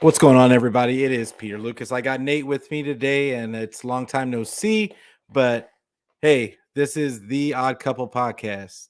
What's going on, everybody? It is Peter Lucas. I got Nate with me today, and it's long time no see. But hey, this is the Odd Couple podcast.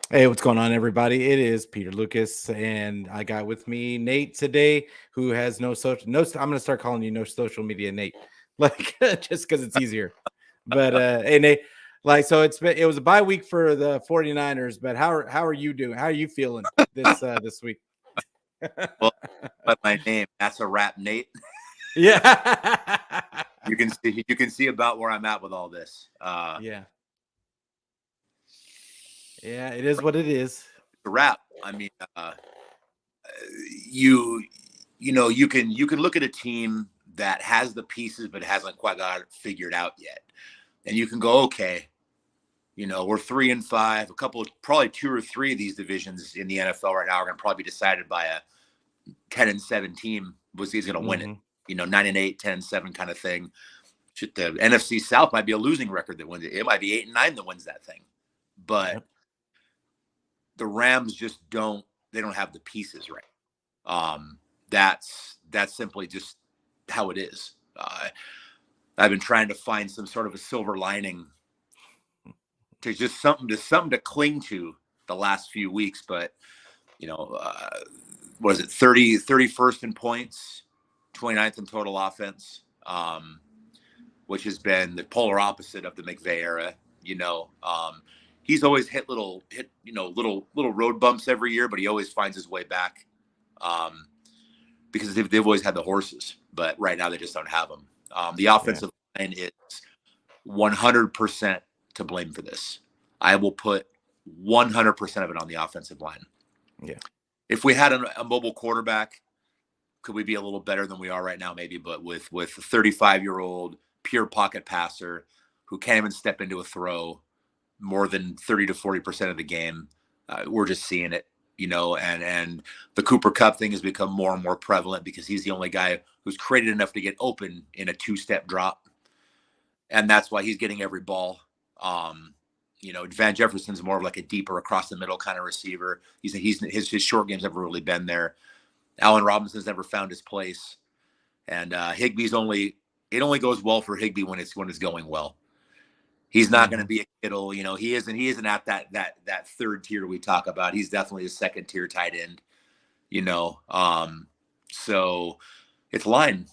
Hey, what's going on, everybody? It is Peter Lucas, and I got with me Nate today, who has no social. No, I'm gonna start calling you no social media, Nate, like just because it's easier. But hey, Nate, so it was a bye week for the 49ers. But how are you doing? How are you feeling this week? Well, but my name, that's a rap, Nate. Yeah. You can see about where I'm at with all this. Yeah, it is what it is. The rap. I mean, you can look at a team that has the pieces but hasn't quite got it figured out yet, and you can go, okay, we're 3-5. A couple of probably 2 or 3 of these divisions in the NFL right now are going to probably be decided by a 10-7 team. Was he's going to win it? 9-8, 10-7 kind of thing. The NFC South might be a losing record that wins it. It might be 8-9 that wins that thing. But the Rams just don't have the pieces right. That's simply just how it is. I've been trying to find some sort of a silver lining to just something to cling to the last few weeks. But, what is it? 31st in points, 29th in total offense, which has been the polar opposite of the McVay era. He's always hit little road bumps every year, but he always finds his way back, because they've always had the horses, but right now they just don't have them. The offensive line is 100% to blame for this. I will put 100% of it on the offensive line. Yeah. If we had a mobile quarterback, could we be a little better than we are right now? Maybe, but with a 35-year-old pure pocket passer who can't even step into a throw more than 30 to 40% of the game, we're just seeing it, and the Cooper Kupp thing has become more and more prevalent because he's the only guy who's created enough to get open in a 2-step drop. And that's why he's getting every ball. Van Jefferson's more of like a deeper across the middle kind of receiver. His short game's never really been there. Allen Robinson's never found his place. And Higbee's it only goes well for Higbee when it's going well. He's not going to be a Kittle, he isn't at that third tier we talk about. He's definitely a second tier tight end, so it's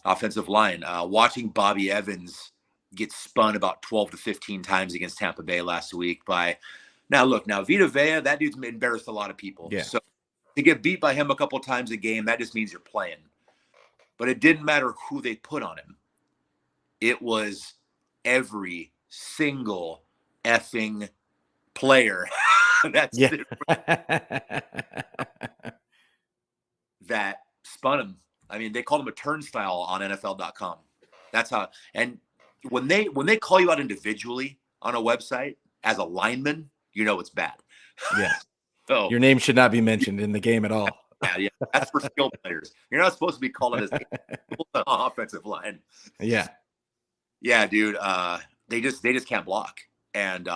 offensive line. Watching Bobby Evans get spun about 12 to 15 times against Tampa Bay last week now Vita Vea, that dude's embarrassed a lot of people. Yeah. So to get beat by him a couple of times a game, that just means you're playing. But it didn't matter who they put on him. It was every single effing player that spun him. I mean, they called him a turnstile on NFL.com. That's how. And when they call you out individually on a website as a lineman, it's bad. Yeah. So your name should not be mentioned in the game at all. Yeah, that's for skill players. You're not supposed to be calling as offensive line. Yeah. Yeah, dude. They just can't block. And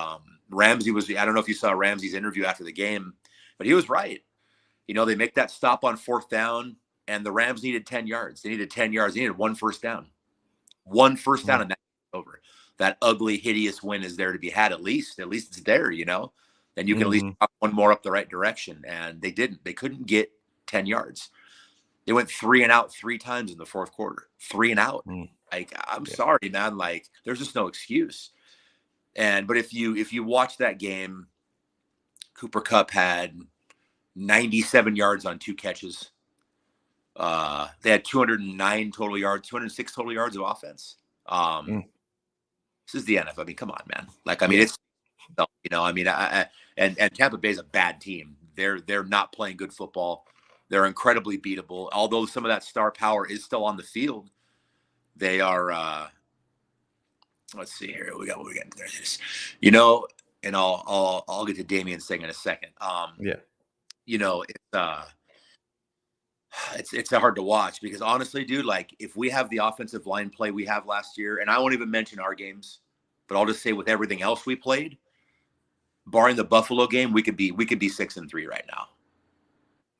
Ramsey I don't know if you saw Ramsey's interview after the game, but he was right. They make that stop on 4th down, and the Rams needed 10 yards. They needed 10 yards. They needed 1 first down. 1 first down, and that's over. That ugly, hideous win is there to be had. At least it's there, Then you can at least drop one more up the right direction. And they didn't. They couldn't get 10 yards. They went 3 and out 3 times in the 4th quarter. 3 and out. Like, I'm sorry, man. Like, there's just no excuse. But if you watch that game, Cooper Kupp had 97 yards on 2 catches. They had 209 total yards, 206 total yards of offense. This is the NFL. I mean, come on, man. Like, I mean, it's, and Tampa Bay is a bad team. They're not playing good football. They're incredibly beatable. Although some of that star power is still on the field, they are. Let's see here. We got what we got. There it is. You know, and I'll get to Damien's thing in a second. Yeah. You know, it's hard to watch because honestly, dude, like if we have the offensive line play we have last year, and I won't even mention our games, but I'll just say with everything else we played, barring the Buffalo game, we could be 6-3 right now.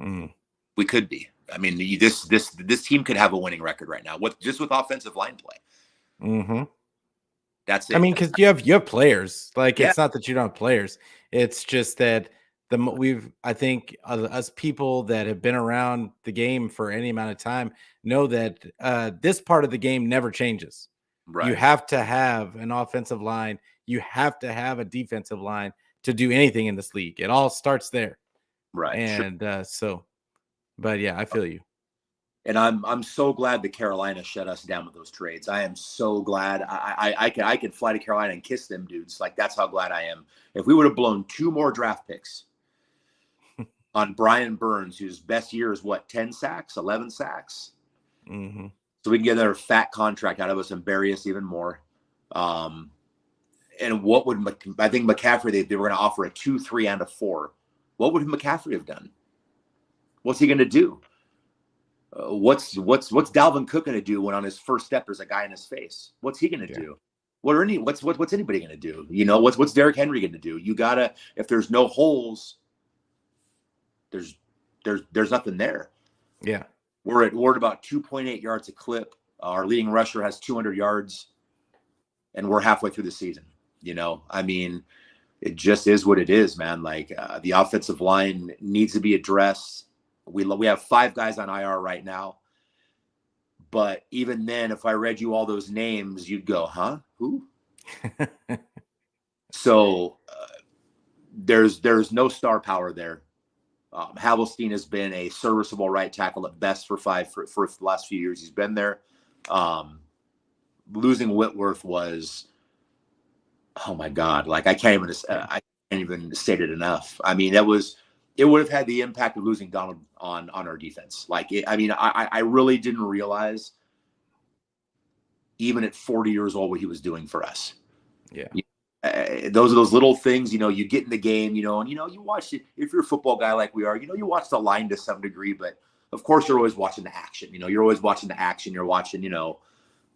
Mm. We could be. I mean, this team could have a winning record right now with offensive line play. Mm-hmm. That's it. I mean, because you have players. Like, Yeah. it's not that you don't have players. It's just that I think us people that have been around the game for any amount of time know that this part of the game never changes. Right. You have to have an offensive line. You have to have a defensive line to do anything in this league. It all starts there. Right. And but yeah, I feel you. And I'm so glad that Carolina shut us down with those trades. I am so glad. I could fly to Carolina and kiss them dudes. Like, that's how glad I am. If we would have blown 2 more draft picks on Brian Burns, whose best year is what, 10 sacks, 11 sacks. Mm-hmm. So we can get another fat contract out of us and bury us even more. And what would I think McCaffrey? They were going to offer a 2, 3, and a 4. What would McCaffrey have done? What's he going to do? What's Dalvin Cook going to do when on his first step there's a guy in his face? What's he going to do? What's anybody going to do? You know, what's Derrick Henry going to do? You gotta, if there's no holes, there's nothing there. Yeah, we're at about 2.8 yards a clip. Our leading rusher has 200 yards, and we're halfway through the season. You know, I mean, it just is what it is, man. Like the offensive line needs to be addressed. We have 5 guys on IR right now. But even then, if I read you all those names, you'd go, huh? Who? So there's no star power there. Havelstein has been a serviceable right tackle at best for the last few years. He's been there. Losing Whitworth was, oh my God! Like I can't even state it enough. I mean, it would have had the impact of losing Donald on our defense. Like, I really didn't realize, even at 40 years old, what he was doing for us. Yeah. Those are those little things, you know, you get in the game, you know, and, you know, you watch it. If you're a football guy like we are, you know, you watch the line to some degree, but of course you're always watching the action. You know, you're always watching the action. You're watching, you know,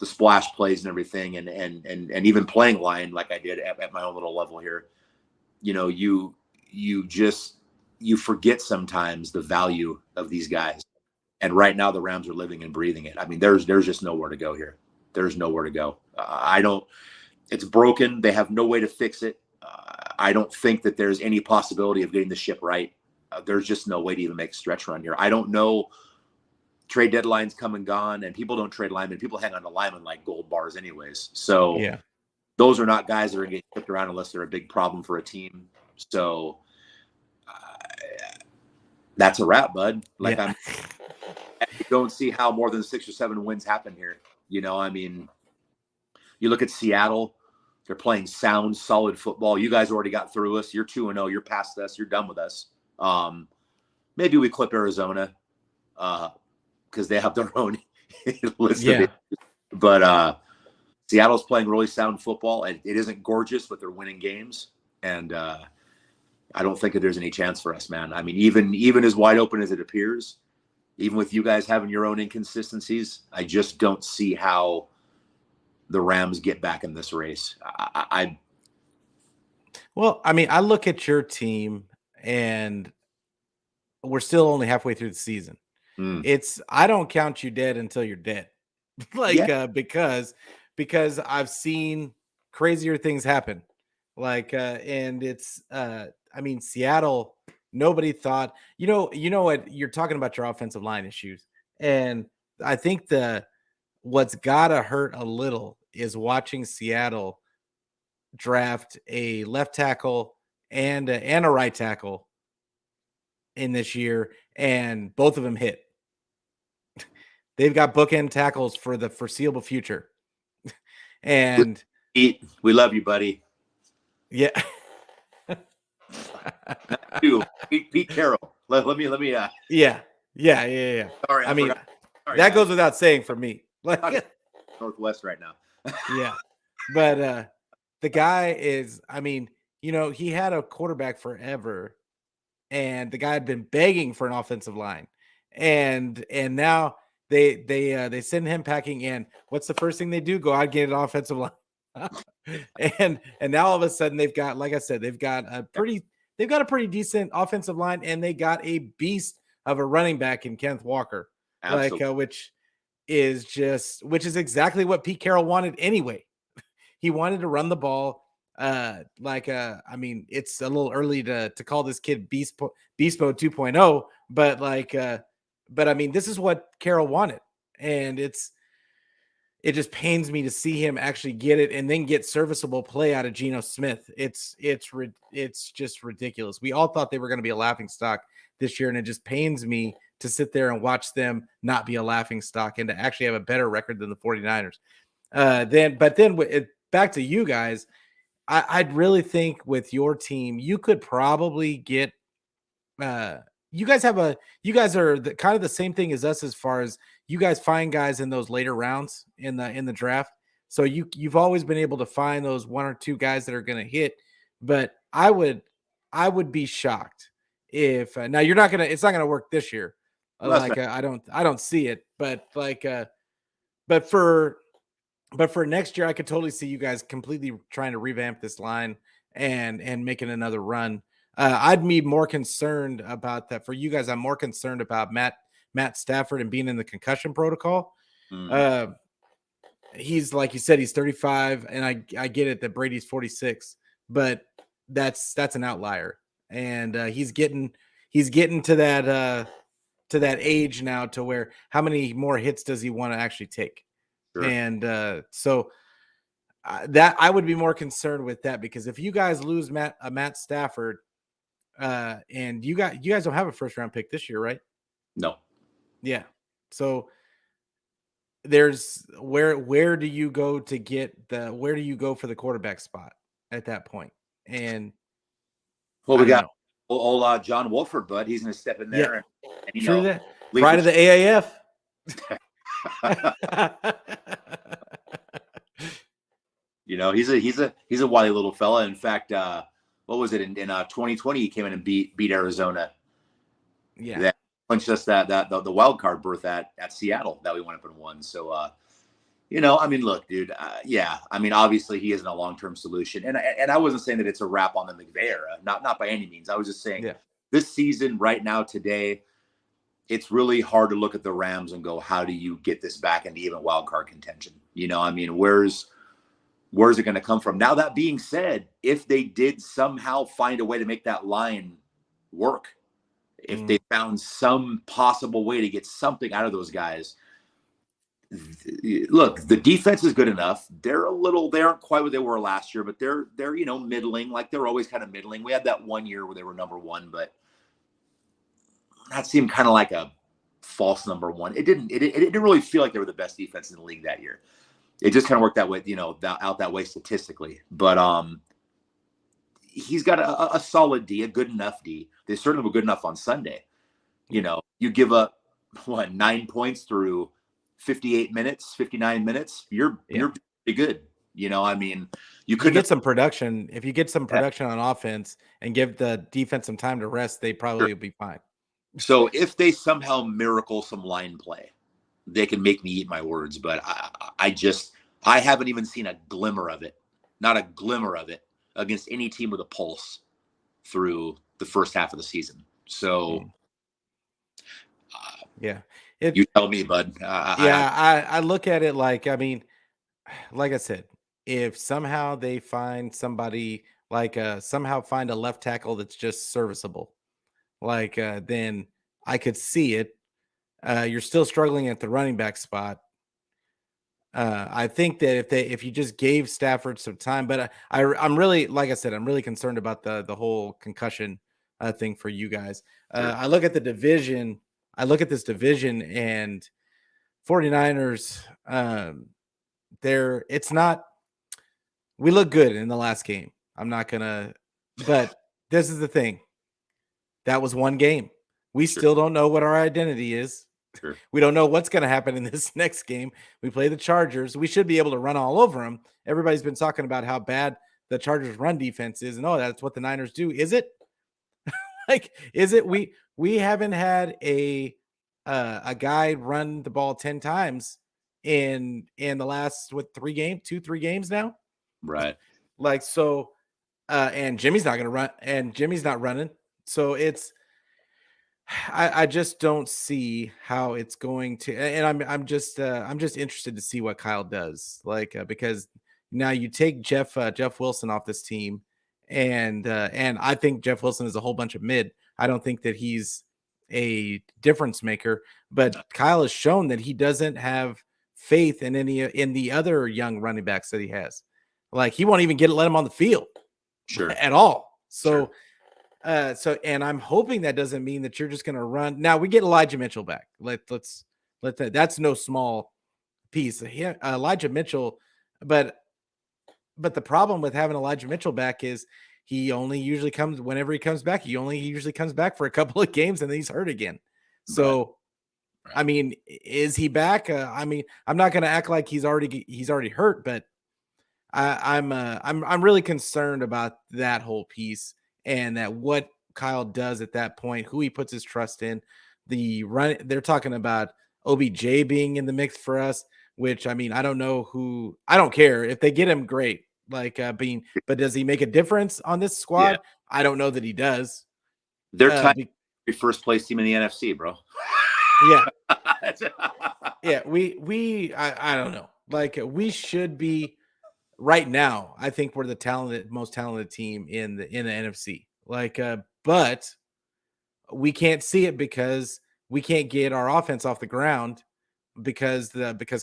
the splash plays and everything. And even playing line like I did at my own little level here, you know, you forget sometimes the value of these guys. And right now the Rams are living and breathing it. I mean, there's just nowhere to go here. There's nowhere to go. It's broken. They have no way to fix it. I don't think that there's any possibility of getting the ship right. There's just no way to even make a stretch run here. I don't know. Trade deadlines come and gone, and people don't trade linemen. People hang on to linemen like gold bars anyways. So yeah, those are not guys that are going to get shipped around unless they're a big problem for a team. So that's a wrap, bud. Like, yeah. I don't see how more than 6 or 7 wins happen here. You know, I mean, you look at Seattle. They're playing sound, solid football. You guys already got through us. You're 2-0. You're past us. You're done with us. Maybe we clip Arizona because they have their own list of it. But Seattle's playing really sound football. And it isn't gorgeous, but they're winning games. And I don't think that there's any chance for us, man. I mean, even as wide open as it appears, even with you guys having your own inconsistencies, I just don't see how the Rams get back in this race. Well, I mean, I look at your team and we're still only halfway through the season. I don't count you dead until you're dead. Because I've seen crazier things happen. And it's I mean, Seattle, nobody thought, you know what, you're talking about your offensive line issues. And I think what's gotta hurt a little is watching Seattle draft a left tackle and a right tackle in this year, and both of them hit. They've got bookend tackles for the foreseeable future. And we love you, buddy. Yeah. Pete Carroll. Let me. Yeah. Yeah. Sorry, I I mean, forgot. Sorry, that guys. goes without saying for me. Like, Talking Northwest right now. yeah. But the guy is, I mean, he had a quarterback forever, and the guy had been begging for an offensive line, and now they send him packing in. What's the first thing they do? Go out and get an offensive line. and now all of a sudden they've got, like I said, they've got a pretty decent offensive line, and they got a beast of a running back in Kenneth Walker, like Absolutely. which is exactly what Pete Carroll wanted anyway. He wanted to run the ball. I mean, it's a little early to call this kid beast mode 2.0, but I mean, this is what Carroll wanted, and it just pains me to see him actually get it and then get serviceable play out of Geno Smith. It's just ridiculous. We all thought they were going to be a laughing stock this year, and it just pains me to sit there and watch them not be a laughing stock and to actually have a better record than the 49ers. Back to you guys, I'd really think with your team, you could probably get you guys are kind of the same thing as us as far as you guys find guys in those later rounds in the draft. So you've always been able to find those one or two guys that are going to hit. But I would be shocked if now it's not gonna work this year. I don't see it, but for next year, I could totally see you guys completely trying to revamp this line and making another run. I'd be more concerned about that for you guys. I'm more concerned about Matt Stafford and being in the concussion protocol. He's, like you said, he's 35, and I get it that Brady's 46, but that's an outlier, and he's getting to that age now to where how many more hits does he want to actually take? Sure. And so that I would be more concerned with that, because if you guys lose Matt Stafford, and you guys don't have a first round pick this year, right? No. Yeah. So there's where do you go to get where do you go for the quarterback spot at that point? And well, we got old John Wolford, bud. He's going to step in there. Yeah. And true that. Pride of the AAF. He's a wily little fella. In fact, what was it in 2020? He came in and beat Arizona. Yeah, that punched us the wild card berth at Seattle that we went up and won. So, I mean, look, dude. I mean, obviously he isn't a long-term solution, and I wasn't saying that it's a wrap on the McVay era. Not by any means. I was just saying this season, right now, today, it's really hard to look at the Rams and go, how do you get this back into even wild card contention? I mean, where's it going to come from? Now, that being said, if they did somehow find a way to make that line work, if they found some possible way to get something out of those guys, look, the defense is good enough. They aren't quite what they were last year, but they're middling. Like, they're always kind of middling. We had that one year where they were number one, but that seemed kind of like a false number one. It didn't really feel like they were the best defense in the league that year. It just kind of worked that way, out that way statistically. But he's got a solid D, a good enough D. They certainly were good enough on Sunday. You give up 9 points through 59 minutes. You're pretty good. I mean, you could get some production. If you get some production on offense and give the defense some time to rest, they probably will be fine. So if they somehow miracle some line play, they can make me eat my words. But I haven't even seen a glimmer of it, not a glimmer of it, against any team with a pulse through the first half of the season. So, you tell me, bud. I look at it like, I mean, like I said, if somehow they find somebody somehow find a left tackle that's just serviceable, then I could see it. You're still struggling at the running back spot. I think that if you just gave Stafford some time, but I'm really, like I said, I'm really concerned about the whole concussion thing for you guys. I look at the division. I look at this division, and 49ers, we look good in the last game. I'm not gonna, but this is the thing. That was one game. We still don't know what our identity is. Sure. We don't know what's going to happen in this next game. We play the Chargers. We should be able to run all over them. Everybody's been talking about how bad the Chargers run defense is, and that's what the Niners do. Is it? Is it? We haven't had a guy run the ball 10 times in the last 3 games now. Right. And Jimmy's not going to run, and Jimmy's not running. So I just don't see how it's going to, and I'm just interested to see what Kyle does, because now you take Jeff Wilson off this team, and I think Jeff Wilson is a whole bunch of mid. I don't think that he's a difference maker, but Kyle has shown that he doesn't have faith in in the other young running backs that he has. Like, he won't even let him on the field, at all. So. Sure. And I'm hoping that doesn't mean that you're just going to run. Now we get Elijah Mitchell back. That's no small piece. Elijah Mitchell, but the problem with having Elijah Mitchell back is he only usually comes whenever he comes back. He usually comes back for a couple of games and then he's hurt again. So, right. I mean, is he back? I mean, I'm not going to act like he's already hurt, but I'm really concerned about that whole piece. And that what Kyle does at that point, who he puts his trust in, they're talking about OBJ being in the mix for us, which, I mean, I don't know who, I don't care if they get him, great. But does he make a difference on this squad? Yeah. I don't know that he does. They're tied first place team in the NFC, bro. Yeah. Yeah. I don't know. We should be. Right now, I think we're the most talented team in the NFC. But we can't see it because we can't get our offense off the ground because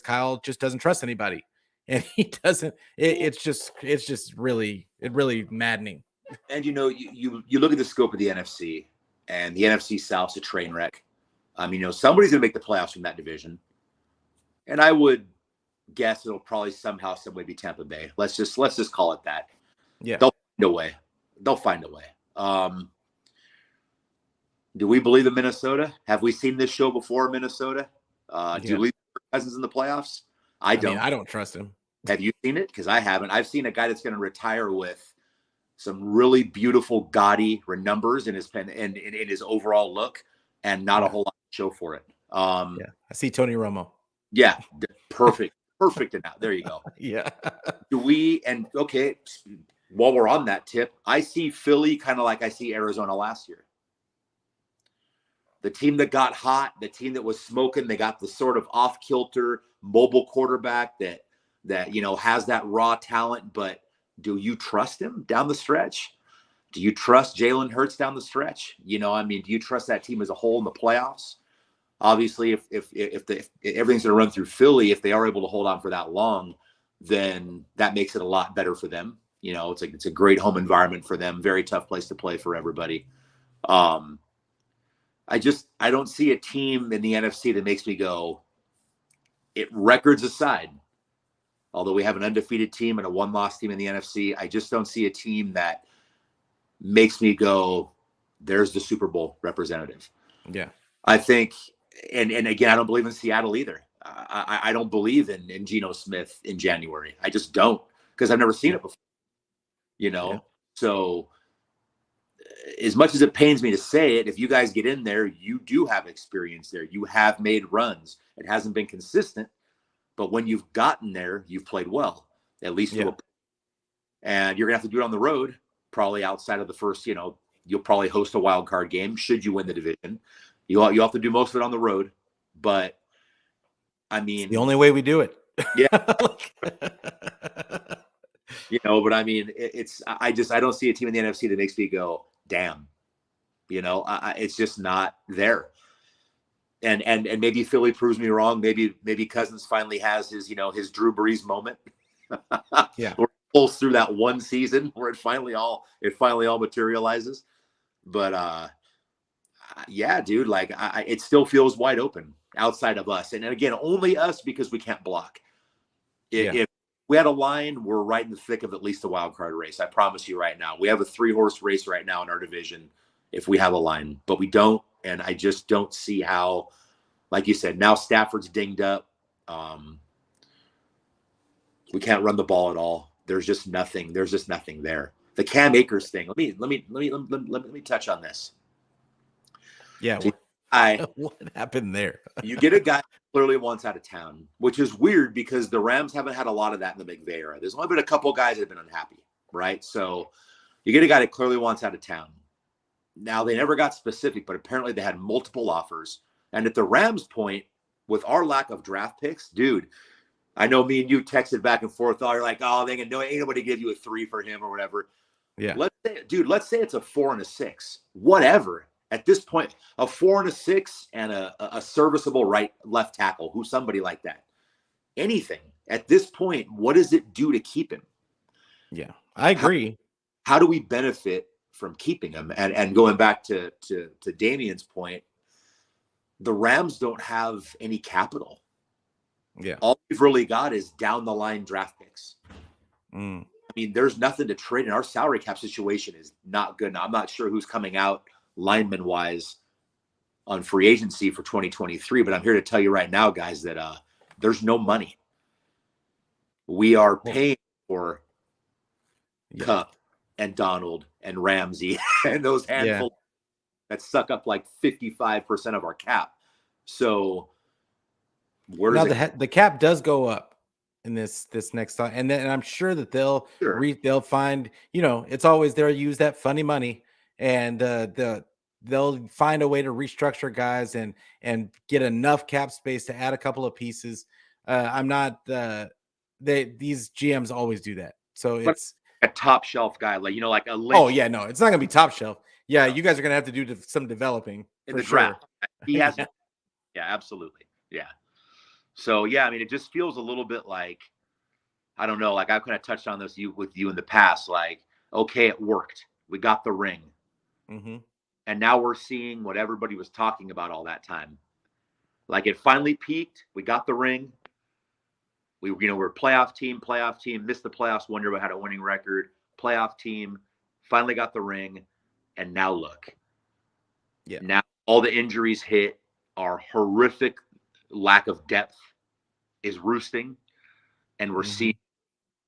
Kyle just doesn't trust anybody, and he doesn't. It's just really maddening. And you look at the scope of the NFC, and the NFC South's a train wreck. Somebody's going to make the playoffs from that division, and I would guess it'll probably somehow, some way be Tampa Bay. Let's just call it that. Yeah, they'll find a way. Do we believe in Minnesota? Have we seen this show before, Minnesota? Do you believe Cousins in the playoffs? I don't. I don't trust him. Have you seen it? Because I haven't. I've seen a guy that's going to retire with some really beautiful, gaudy numbers in his pen and in his overall look, and not a whole lot to show for it. I see Tony Romo. Yeah, perfect. Perfect enough. There you go. Yeah. While we're on that tip, I see Philly kind of like I see Arizona last year. The team that got hot, the team that was smoking, they got the sort of off-kilter mobile quarterback that has that raw talent, but do you trust him down the stretch? Do you trust Jalen Hurts down the stretch? Do you trust that team as a whole in the playoffs? Obviously, if everything's going to run through Philly, if they are able to hold on for that long, then that makes it a lot better for them. It's a great home environment for them. Very tough place to play for everybody. I don't see a team in the NFC that makes me go, records aside, although we have an undefeated team and a one-loss team in the NFC, I just don't see a team that makes me go, there's the Super Bowl representative. Yeah. I think, and again, I don't believe in Seattle either. I don't believe in Geno Smith in January. I just don't, because I've never seen it before. So as much as it pains me to say it, if you guys get in there, you do have experience there. You have made runs. It hasn't been consistent, but when you've gotten there, you've played well, at least. Yeah. And you're going to have to do it on the road, probably outside of the first, you'll probably host a wild card game should you win the division. You have to do most of it on the road, but I mean, it's the only way we do it. Yeah. But I mean, I don't see a team in the NFC that makes me go, damn, it's just not there. And maybe Philly proves me wrong. Maybe Cousins finally has his Drew Brees moment. Yeah. Or pulls through that one season where it finally all materializes. But, yeah, dude, it still feels wide open outside of us. And again, only us because we can't block. If we had a line, we're right in the thick of at least a wild card race. I promise you right now. We have a 3-horse race right now in our division if we have a line, but we don't. And I just don't see how, like you said, now Stafford's dinged up. We can't run the ball at all. There's just nothing. There's just nothing there. The Cam Akers thing. Let me touch on this. Yeah. So what happened there? You get a guy who clearly wants out of town, which is weird because the Rams haven't had a lot of that in the McVay era. There's only been a couple of guys that have been unhappy, right? So you get a guy that clearly wants out of town. Now, they never got specific, but apparently they had multiple offers. And at the Rams' point, with our lack of draft picks, dude, I know me and you texted back and forth. You're like, oh, ain't nobody give you a 3 for him or whatever. Yeah. Let's say it's a 4 and a 6. Whatever. At this point, a 4 and a 6 and a serviceable left tackle, who's somebody like that. Anything. At this point, what does it do to keep him? Yeah, I agree. How do we benefit from keeping him? And going back to Damien's point, the Rams don't have any capital. Yeah. All we've really got is down the line draft picks. Mm. I mean, there's nothing to trade, and our salary cap situation is not good. Now, I'm not sure who's coming out lineman wise on free agency for 2023, but I'm here to tell you right now, guys, that there's no money. We are paying for Cup and Donald and Ramsey and those handfuls that suck up like 55% of our cap. So where does the cap does go up in this next time, and then I'm sure that they'll find, it's always they'll use that funny money, and they'll find a way to restructure guys and get enough cap space to add a couple of pieces. These GMs always do that, so it's a top shelf guy, like a Lynch. Oh yeah, no, it's not gonna be top shelf. Yeah, you guys are gonna have to do some developing in the draft. He has, yeah, absolutely, yeah. So yeah, I mean, it just feels a little bit like, I don't know, like I've kind of touched on this with you in the past. Like, okay, it worked. We got the ring, and now we're seeing what everybody was talking about all that time. Like, it finally peaked. We got the ring. We're a playoff team, missed the playoffs 1 year, but had a winning record. Playoff team, finally got the ring, and now look. Yeah. Now all the injuries hit. Our horrific lack of depth is roosting, and we're seeing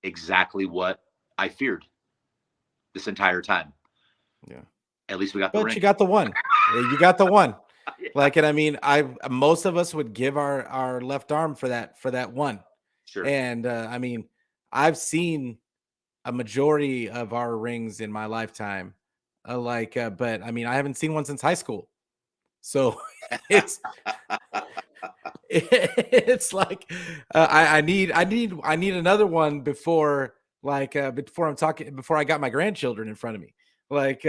exactly what I feared this entire time. Yeah. At least we got the ring. But you got the one. You got the one. Yeah. Like, and I mean, most of us would give our left arm for that one. Sure. And I mean, I've seen a majority of our rings in my lifetime. But I mean, I haven't seen one since high school. So it's like I need another one before I got my grandchildren in front of me. Like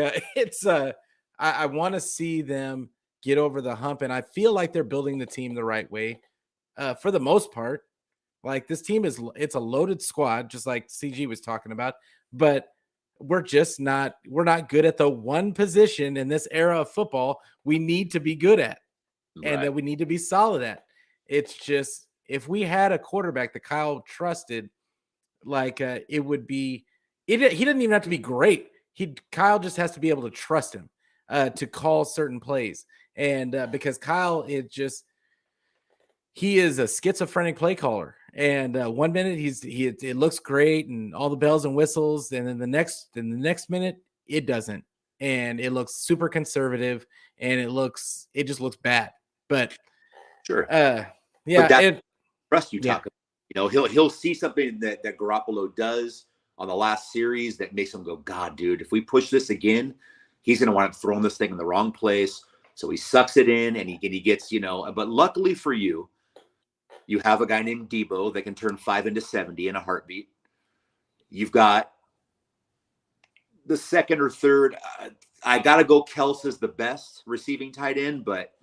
I want to see them get over the hump, and I feel like they're building the team the right way for the most part. Like, this team it's a loaded squad, just like CG was talking about, but we're not good at the one position in this era of football we need to be good at, and that we need to be solid at. It's just, if we had a quarterback that Kyle trusted, it would be, he doesn't even have to be great. Kyle just has to be able to trust him to call certain plays. And because Kyle, he is a schizophrenic play caller. And 1 minute it looks great and all the bells and whistles, and then the next minute it doesn't, and it looks super conservative, and it just looks bad. But sure, yeah, but trust you talk about. He'll see something that Garoppolo does on the last series that makes him go, God, dude, if we push this again, he's going to wind up throwing this thing in the wrong place. So he sucks it in, and he gets, but luckily for you, you have a guy named Debo that can turn 5 into 70 in a heartbeat. You've got the second or third. I got to go. Kels is the best receiving tight end, but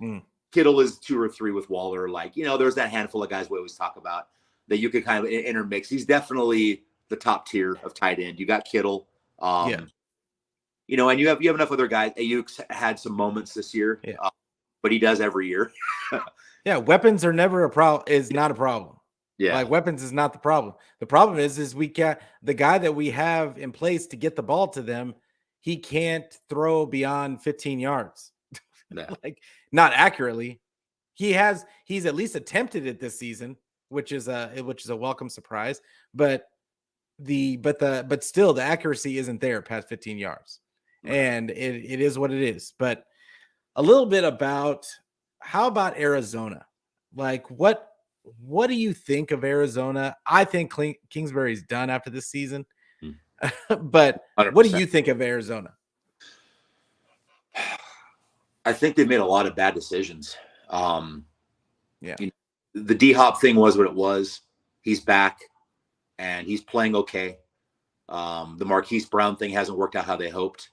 Kittle is 2 or 3 with Waller. There's that handful of guys we always talk about that you could kind of intermix. He's definitely the top tier of tight end. You got Kittle. And you have enough other guys. Ayuk's had some moments this year, but he does every year. Yeah, weapons are never a problem. Is not a problem. Yeah, like, weapons is not the problem. The problem is the guy that we have in place to get the ball to them, he can't throw beyond 15 yards. Yeah. Like not accurately. He's at least attempted it this season, which is a welcome surprise. But still the accuracy isn't there past 15 yards. And it is what it is. But a little bit about how about Arizona? Like what do you think of Arizona? I think Kingsbury's done after this season. But 100%. what do you think of Arizona? I think they made a lot of bad decisions. Yeah. The D-Hop thing was what it was. He's back and he's playing okay. The Marquise Brown thing hasn't worked out how they hoped.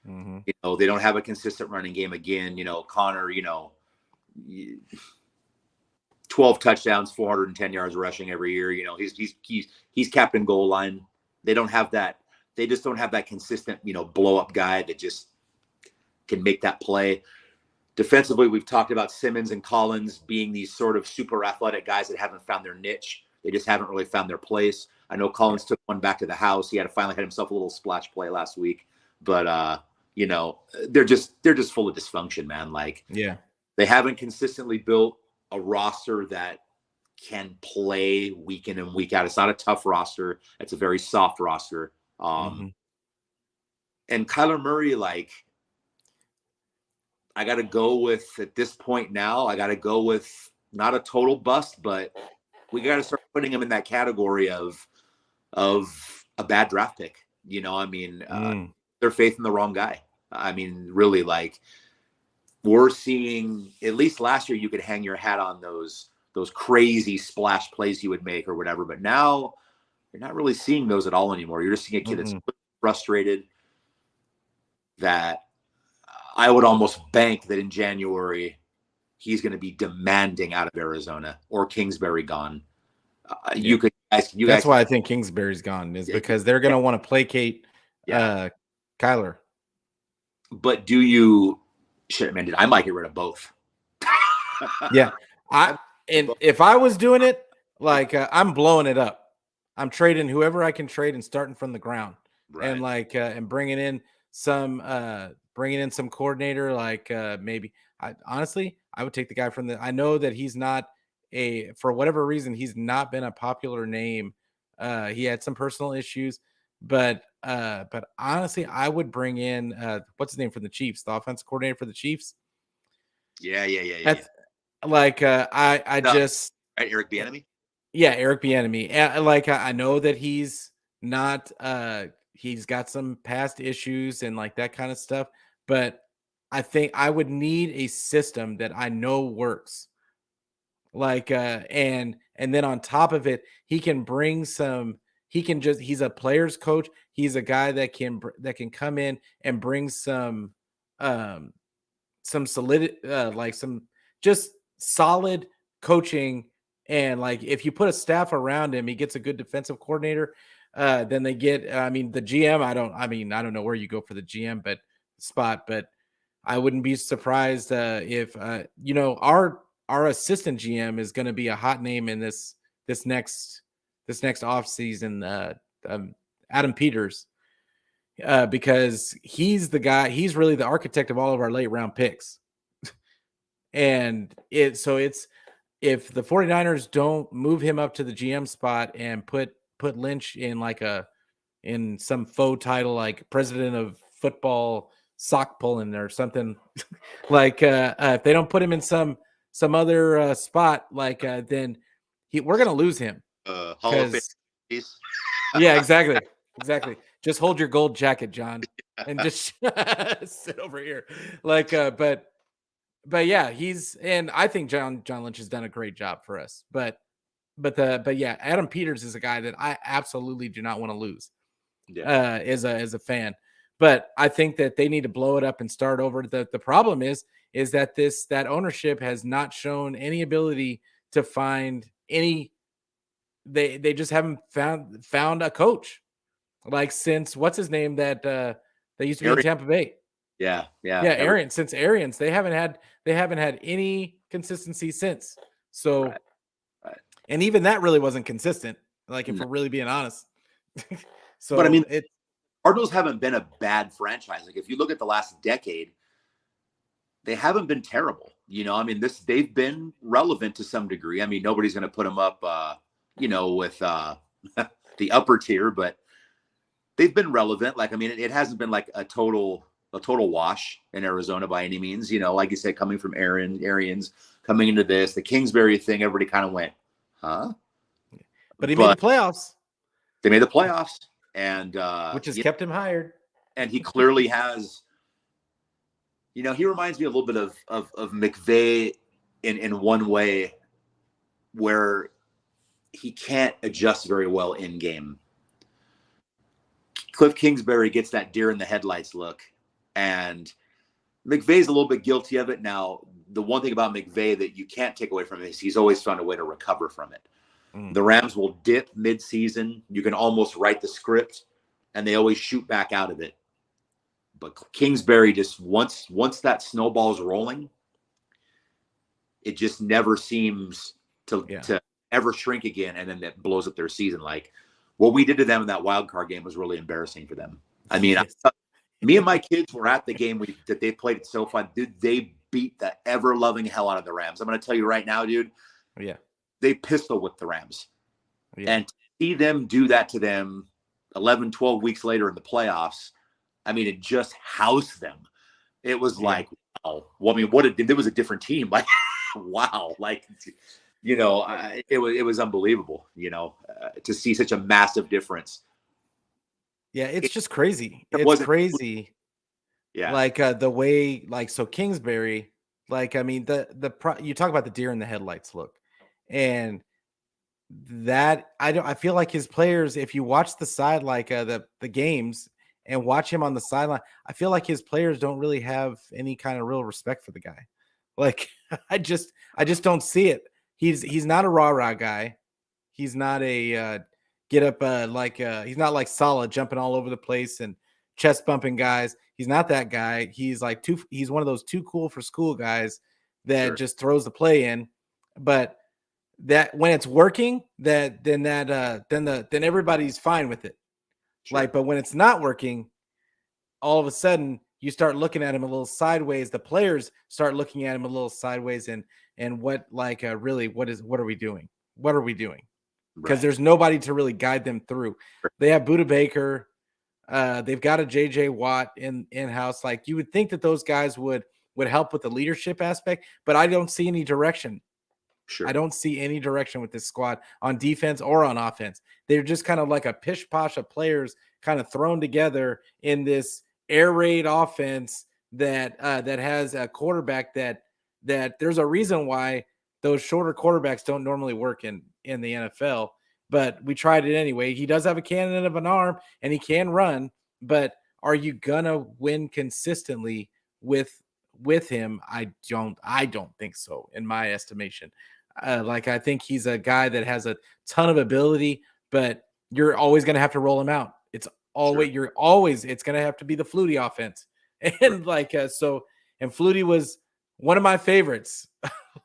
Mm-hmm. They don't have a consistent running game again. Connor, 12 touchdowns, 410 yards rushing every year. He's captain goal line. They don't have that. They just don't have that consistent, blow up guy that just can make that play. Defensively, we've talked about Simmons and Collins being these sort of super athletic guys that haven't found their niche. They just haven't really found their place. I know Collins took one back to the house. He finally had himself a little splash play last week, but they're just full of dysfunction, man. Like, yeah, they haven't consistently built a roster that can play week in and week out. It's not a tough roster. It's a very soft roster. And Kyler Murray, like, I got to go with, at this point now, I got to go with not a total bust, but we got to start putting him in that category of a bad draft pick. Their faith in the wrong guy. I mean, really, like, we're seeing, at least last year, you could hang your hat on those crazy splash plays he would make or whatever. But now you're not really seeing those at all anymore. You're just seeing a kid that's frustrated, that I would almost bank that in January he's going to be demanding out of Arizona or Kingsbury gone. That's why I think Kingsbury's gone, is because they're going to want to placate Kyler. But I might get rid of both. Yeah. If I was doing it, like, I'm blowing it up. I'm trading whoever I can trade and starting from the ground. Right. And and bringing in some coordinator, like, maybe honestly, I would take the guy from I know that he's not for whatever reason, he's not been a popular name. He had some personal issues, but honestly, I would bring in, what's his name from the Chiefs, the offensive coordinator for the Chiefs. Yeah. Like, Eric Bieniemy. Yeah, Eric Bieniemy. Like, I know that he's not. He's got some past issues and like that kind of stuff, but I think I would need a system that I know works. Like, and then on top of it, he can bring some. He's a player's coach. He's a guy that can come in and bring some solid, like some just solid coaching. And like, if you put a staff around him, he gets a good defensive coordinator. Then they get, the GM. I don't know where you go for the GM, but I wouldn't be surprised if our assistant GM is going to be a hot name in this next off season. Adam Peters, because he's the guy. He's really the architect of all of our late round picks. And if the 49ers don't move him up to the GM spot and put Lynch in in some faux title, like president of football sock pulling or something, like, if they don't put him in some other spot, like, then we're going to lose him. Hall of Fame. Yeah, exactly. Just hold your gold jacket, John, and just sit over here. Like, but yeah, and I think John Lynch has done a great job for us. But yeah, Adam Peters is a guy that I absolutely do not want to lose. Yeah. As a fan. But I think that they need to blow it up and start over. The problem is that that ownership has not shown any ability to find any. They just haven't found a coach, like, since what's his name that used to be in Tampa Bay. Yeah. Arians. Since Arians, they haven't had any consistency since. So, right. And even that really wasn't consistent. Like, if we're really being honest. So, Cardinals haven't been a bad franchise. Like, if you look at the last decade, they haven't been terrible. I mean, they've been relevant to some degree. I mean, nobody's going to put them up, with the upper tier, but they've been relevant. Like, I mean, it hasn't been like a total wash in Arizona by any means. Like you said, coming from Arians coming into this, the Kingsbury thing, everybody kind of went, huh? But he made the playoffs. They made the playoffs, and which has kept him hired. And he clearly has. He reminds me a little bit of McVay in one way, where he can't adjust very well in game. Cliff Kingsbury gets that deer in the headlights look, and McVay's a little bit guilty of it. Now, the one thing about McVay that you can't take away from him is he's always found a way to recover from it. The Rams will dip mid-season. You can almost write the script, and they always shoot back out of it. But Kingsbury just once that snowball's rolling, it just never seems to ever shrink again, and then that blows up their season. Like what we did to them in that wild card game was really embarrassing for them. I mean, me and my kids were at the game that they played at SoFi. Dude, they beat the ever-loving hell out of the Rams. I'm going to tell you right now, dude. Yeah. They pistol whipped the Rams. Yeah. And to see them do that to them 11, 12 weeks later in the playoffs, I mean, it just housed them. It was like, wow. Well, I mean, there was a different team. Like, wow. Like, it was unbelievable, to see such a massive difference. Yeah, it's just crazy. It's crazy. Yeah. Like the way, like, so Kingsbury, like, I mean, you talk about the deer in the headlights look, and that I feel like his players, if you watch the side, like the games and watch him on the sideline, I feel like his players don't really have any kind of real respect for the guy. Like, I just don't see it. He's not a rah-rah guy. He's not a get up he's not like Saleh jumping all over the place and chest bumping guys. He's not that guy. He's like he's one of those too cool for school guys that just throws the play in. But that when it's working, then everybody's fine with it. Sure. Like, but when it's not working, all of a sudden you start looking at him a little sideways. The players start looking at him a little sideways, and what really what are we doing? What are we doing? Because there's nobody to really guide them through. They have Budda Baker, they've got a JJ Watt in house. Like, you would think that those guys would help with the leadership aspect, but I don't see any direction. Sure. I don't see any direction with this squad on defense or on offense. They're just kind of like a pish posh of players kind of thrown together in this air raid offense that has a quarterback that there's a reason why those shorter quarterbacks don't normally work in the NFL, but we tried it anyway. He does have a cannon of an arm and he can run, but are you gonna win consistently with him? I don't think so, in my estimation. Like, I think he's a guy that has a ton of ability, but you're always going to have to roll him out. It's always, it's going to have to be the Flutie offense. And like, and Flutie was one of my favorites,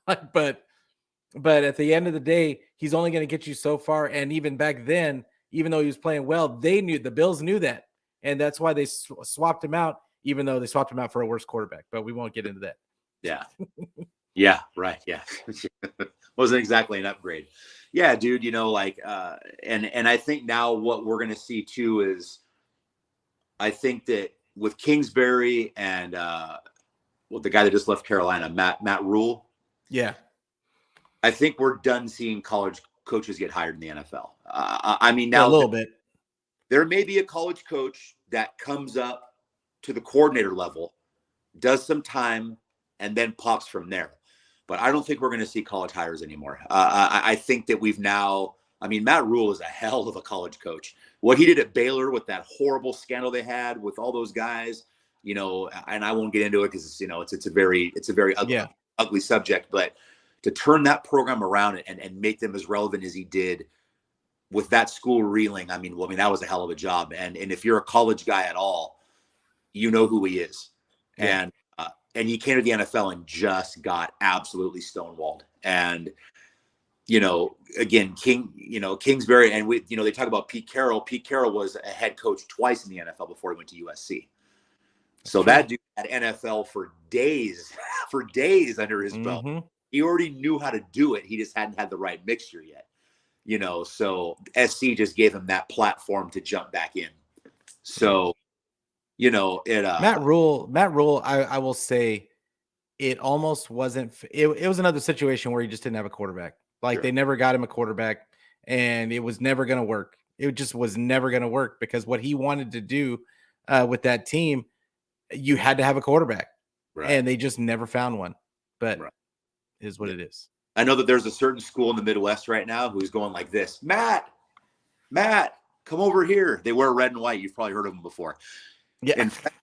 but at the end of the day, he's only going to get you so far. And even back then, even though he was playing well, the Bills knew that. And that's why they swapped him out, even though they swapped him out for a worse quarterback, but we won't get into that. Yeah. Yeah. Right. Yeah. Wasn't exactly an upgrade. Yeah, dude, and I think now what we're going to see too is, I think that with Kingsbury and the guy that just left Carolina, Matt Rule. Yeah. I think we're done seeing college coaches get hired in the NFL. I mean, now a little bit. There may be a college coach that comes up to the coordinator level, does some time, and then pops from there. But I don't think we're going to see college hires anymore. I think that we've now – I mean, Matt Rule is a hell of a college coach. What he did at Baylor with that horrible scandal they had with all those guys, and I won't get into it because, it's a very ugly subject. But to turn that program around and make them as relevant as he did with that school reeling, I mean, that was a hell of a job. And if you're a college guy at all, you know who he is. Yeah. And he came to the NFL and just got absolutely stonewalled. And, again, Kingsbury, and they talk about Pete Carroll. Pete Carroll was a head coach twice in the NFL before he went to USC. So that dude had NFL for days, for days under his belt. He already knew how to do it. He just hadn't had the right mixture yet, so SC just gave him that platform to jump back in. So, Matt Rule, I will say it almost wasn't, it was another situation where he just didn't have a quarterback. Like they never got him a quarterback and it was never going to work. It just was never going to work because what he wanted to do with that team, you had to have a quarterback and they just never found one, but is what it is. I know that there's a certain school in the Midwest right now who's going like this, Matt, come over here. They wear red and white. You've probably heard of them before. Yeah. In fact,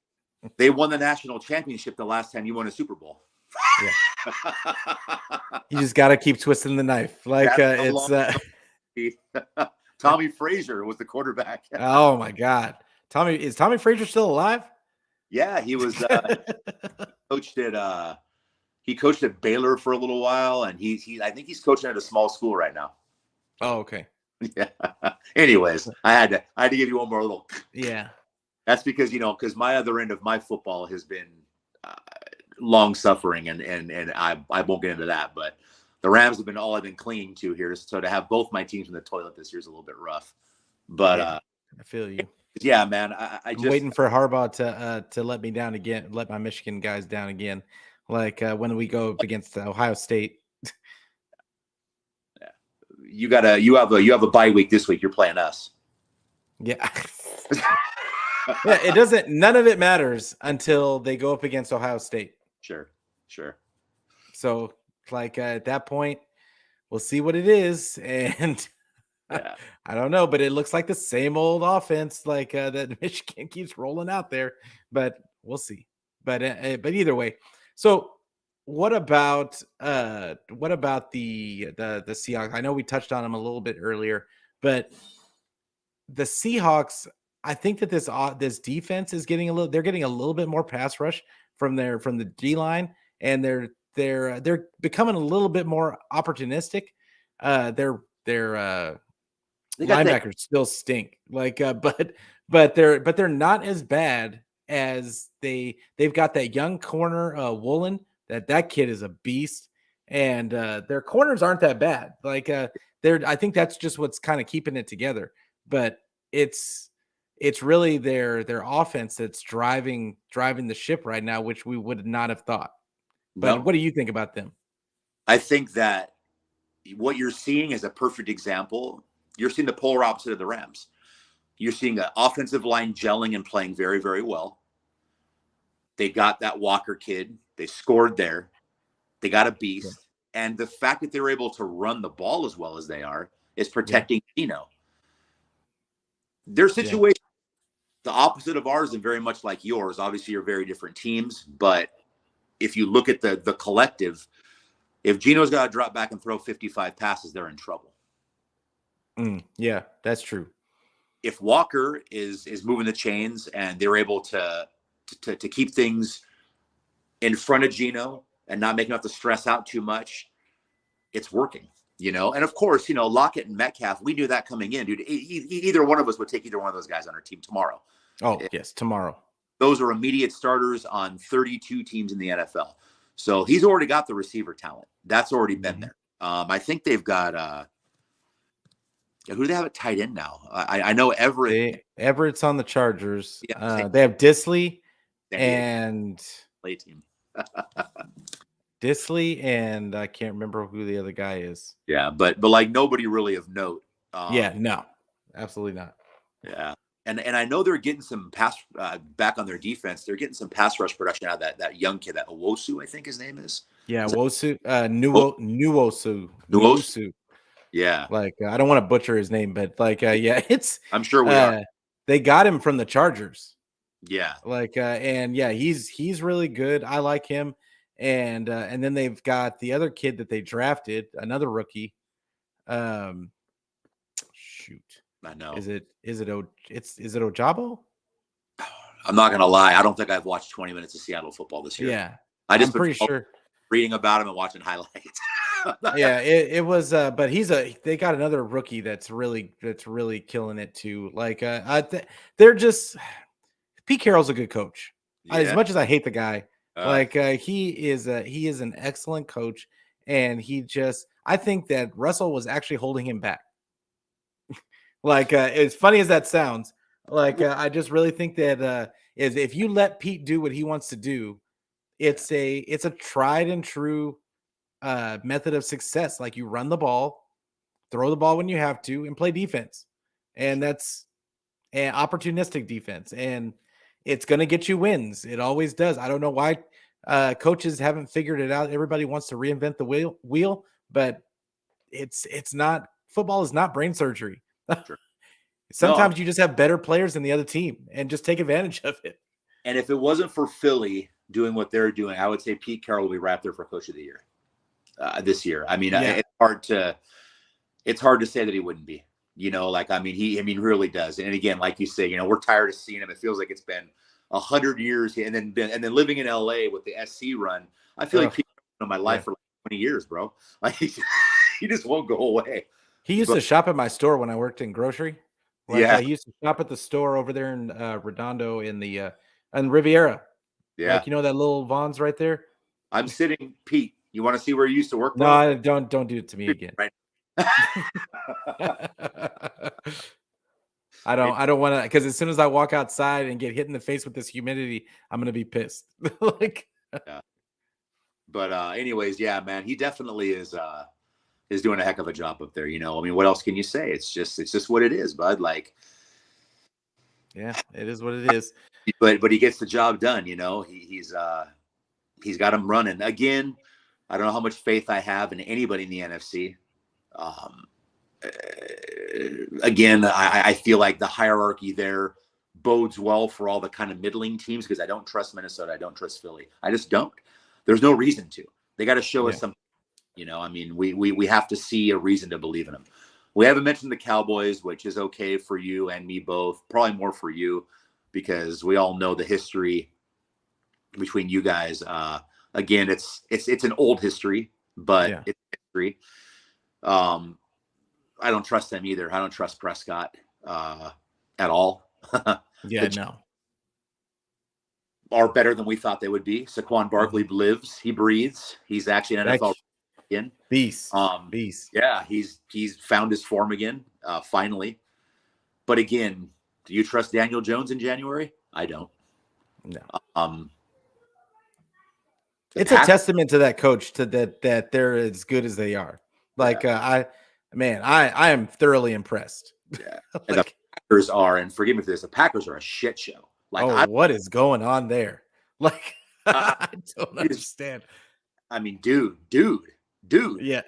they won the national championship the last time you won a Super Bowl. Yeah. You just got to keep twisting the knife. Like it's Tommy Frazier was the quarterback. Oh my God. Is Tommy Frazier still alive? Yeah, he was he coached at Baylor for a little while, and I think he's coaching at a small school right now. Oh, okay. Yeah. Anyways, I had to give you one more little. Yeah. That's because because my other end of my football has been long suffering, and I won't get into that, but the Rams have been all I've been clinging to here. So to have both my teams in the toilet this year is a little bit rough. But I feel you. Yeah, man. I'm just waiting for Harbaugh to let me down again, let my Michigan guys down again. Like when we go against Ohio State. Yeah. You have a bye week this week. You're playing us. Yeah. Yeah, none of it matters until they go up against Ohio State. Sure. So like at that point, we'll see what it is. And yeah. I don't know, but it looks like the same old offense like that Michigan keeps rolling out there, but we'll see. But either way. So what about the Seahawks? I know we touched on them a little bit earlier, but the Seahawks, I think that this defense is getting they're getting a little bit more pass rush from the D line, and they're becoming a little bit more opportunistic. Their linebackers still stink, like but they're not as bad as they've got that young corner Woolen. That kid is a beast, and their corners aren't that bad. Like I think that's just what's kind of keeping it together. But it's really their offense that's driving the ship right now, which we would not have thought. But what do you think about them? I think that what you're seeing is a perfect example. You're seeing the polar opposite of the Rams. You're seeing an offensive line gelling and playing very, very well. They got that Walker kid. They scored there. They got a beast. Yeah. And the fact that they're able to run the ball as well as they are is protecting Gino. Their situation, the opposite of ours and very much like yours. Obviously, you're very different teams. But if you look at the collective, if Gino's got to drop back and throw 55 passes, they're in trouble. Yeah, that's true. If Walker is moving the chains and they're able to keep things in front of Gino and not making him have to stress out too much, it's working, And of course, Lockett and Metcalf, we knew that coming in, dude. Either one of us would take either one of those guys on our team tomorrow. Oh, yes, tomorrow. Those are immediate starters on 32 teams in the NFL. So he's already got the receiver talent. That's already been there. I think they've got who do they have at tight end now? I know Everett. Everett's on the Chargers. Yeah, they have Disley and play team. Disley and I can't remember who the other guy is. Yeah, but like nobody really of note. No, absolutely not. Yeah, and I know they're getting some pass back on their defense. They're getting some pass rush production out of that young kid, that Owosu, I think his name is. Yeah, Wosu, Nuosu. Yeah, like I don't want to butcher his name, but like it's. I'm sure we are. They got him from the Chargers. Yeah, like and yeah, he's really good. I like him, and then they've got the other kid that they drafted, another rookie. Shoot, I know. Is it Ojabo? I'm not gonna lie. I don't think I've watched 20 minutes of Seattle football this year. Yeah, I'm pretty sure reading about him and watching highlights. Yeah, it was but they got another rookie that's really killing it too. Like they're just, Pete Carroll's a good coach. As much as I hate the guy, Uh, he is an excellent coach, and I think that Russell was actually holding him back. As funny as that sounds, I just really think that is if you let Pete do what he wants to do, it's a tried and true method of success. Like, you run the ball, throw the ball when you have to, and play defense, and that's an opportunistic defense, and it's going to get you wins. It always does. I don't know why coaches haven't figured it out. Everybody wants to reinvent the wheel, but it's not. Football is not brain surgery. sure. No, Sometimes you just have better players than the other team, and just take advantage of it. and if it wasn't for Philly doing what they're doing, I would say Pete Carroll will be right there for Coach of the Year this year. I mean, it's hard to say that he wouldn't be. He really does. And again, like you say, we're tired of seeing him. It feels like it's been 100 years, and then living in LA with the SC run. I feel like Pete Carroll's been in my life for like 20 years, bro. Like, he just won't go away. He used to shop at my store when I worked in grocery. He used to shop at the store over there in Redondo in Riviera. Yeah. That little Vaughn's right there. I'm sitting, Pete. You want to see where you used to work, bro? No, don't do it to me again. Right. I don't want to, because as soon as I walk outside and get hit in the face with this humidity, I'm gonna be pissed. Yeah. But anyways, yeah, man, he definitely is doing a heck of a job up there. What else can you say? It's just what it is, bud. Like, yeah, it is what it is. But he gets the job done. He's got him running again. I don't know how much faith I have in anybody in the NFC. Again, I feel like the hierarchy there bodes well for all the kind of middling teams, because I don't trust Minnesota. I don't trust Philly. I just don't. There's no reason to. They got to show us something. We have to see a reason to believe in them. We haven't mentioned the Cowboys, which is okay for you and me both. Probably more for you, because we all know the history between you guys. Again, it's an old history, but it's history. I don't trust them either. I don't trust Prescott at all. No. Are better than we thought they would be. Saquon Barkley lives. He breathes. He's actually an NFL again. Beast. Yeah, he's found his form again, finally. But again, do you trust Daniel Jones in January? I don't. No. It's a testament to that coach that they're as good as they are. I am thoroughly impressed. Yeah. And the Packers are, and forgive me for this, the Packers are a shit show. What is going on there? I don't understand. I mean, dude. Yeah.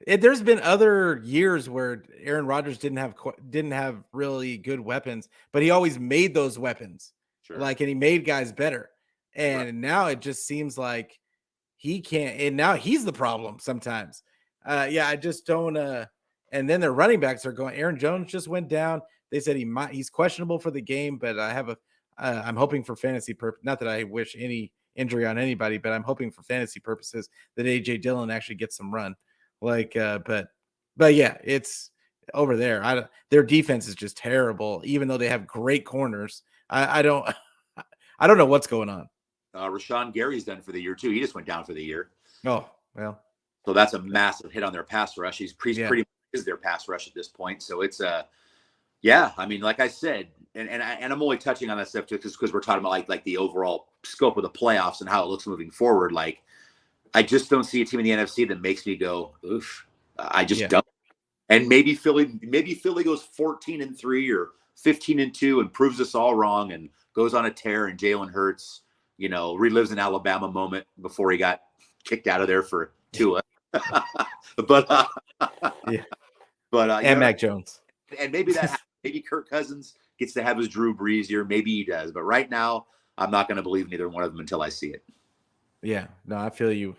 There's been other years where Aaron Rodgers didn't have really good weapons, but he always made those weapons. Sure. And he made guys better. And now it just seems like he can't, and now he's the problem sometimes. I just don't. And then their running backs are going. Aaron Jones just went down. They said he's questionable for the game, but I'm hoping for fantasy purpose. Not that I wish any injury on anybody, but I'm hoping for fantasy purposes that AJ Dillon actually gets some run. But yeah, it's over there. Their defense is just terrible, even though they have great corners. I don't know what's going on. Rashawn Gary's done for the year too. He just went down for the year. Oh, well. So that's a massive hit on their pass rush. He's pretty much is their pass rush at this point. So it's like I said, and I'm only touching on that stuff just because we're talking about like the overall scope of the playoffs and how it looks moving forward. Like, I just don't see a team in the NFC that makes me go, oof. I just don't. And maybe Philly goes 14-3 or 15-2 and proves us all wrong and goes on a tear, and Jalen Hurts, relives an Alabama moment before he got kicked out of there for Tua. But and Mac Jones. And maybe that happens. Maybe Kirk Cousins gets to have his Drew Brees year. Maybe he does. But right now, I'm not going to believe neither one of them until I see it. Yeah, no, I feel you.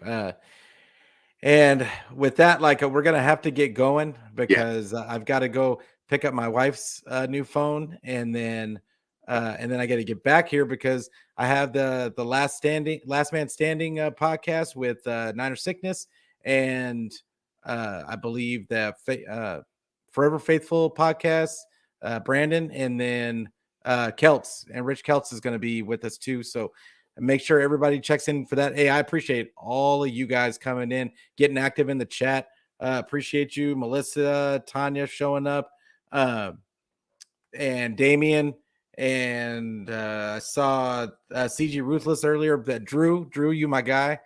And with that, we're going to have to get going, because I've got to go pick up my wife's new phone, and then I got to get back here because I have the last man standing podcast with Niner Sickness, and I believe that Forever Faithful podcast, Brandon, and then Kelts, and Rich Kelts is going to be with us too. So make sure everybody checks in for that. Hey, I appreciate all of you guys coming in, getting active in the chat. Appreciate you, Melissa, Tanya showing up, and Damien. And I saw CG Ruthless earlier. But Drew, you my guy.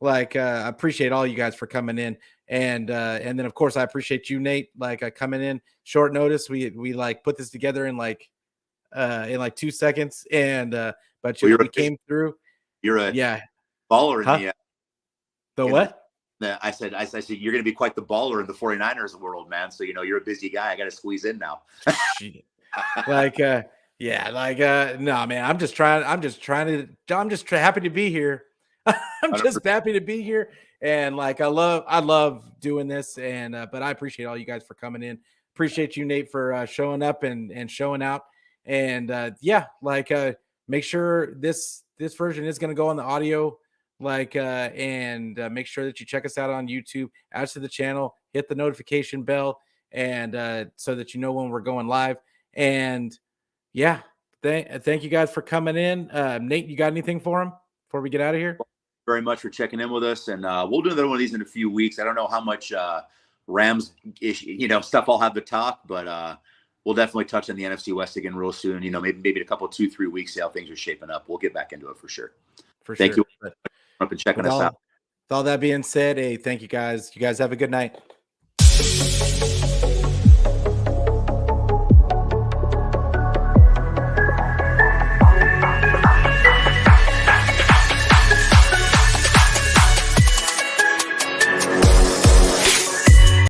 Like, I appreciate all you guys for coming in, and then of course I appreciate you, Nate. Like, coming in short notice. We like put this together in like 2 seconds, and but we came through. You're a yeah baller in huh? The what? I said you're going to be quite the baller in the 49ers world, man. So you're a busy guy. I got to squeeze in now. Like no, man. I'm just happy to be here. I'm just happy to be here, and like I love doing this, and but I appreciate all you guys for coming in. Appreciate you, Nate, for showing up and showing out, and make sure this version is going to go on the audio, and make sure that you check us out on YouTube, add to the channel, hit the notification bell, and so that you know when we're going live. And yeah, thank you guys for coming in. Nate, you got anything for him before we get out of here? Very much for checking in with us, and we'll do another one of these in a few weeks. I don't know how much Rams stuff I'll have to talk, but we'll definitely touch on the NFC West again real soon. Maybe in a couple 2-3 weeks, see how things are shaping up. We'll get back into it for sure. Thank you for up and checking us out. With all that being said, hey, thank you guys. You guys have a good night.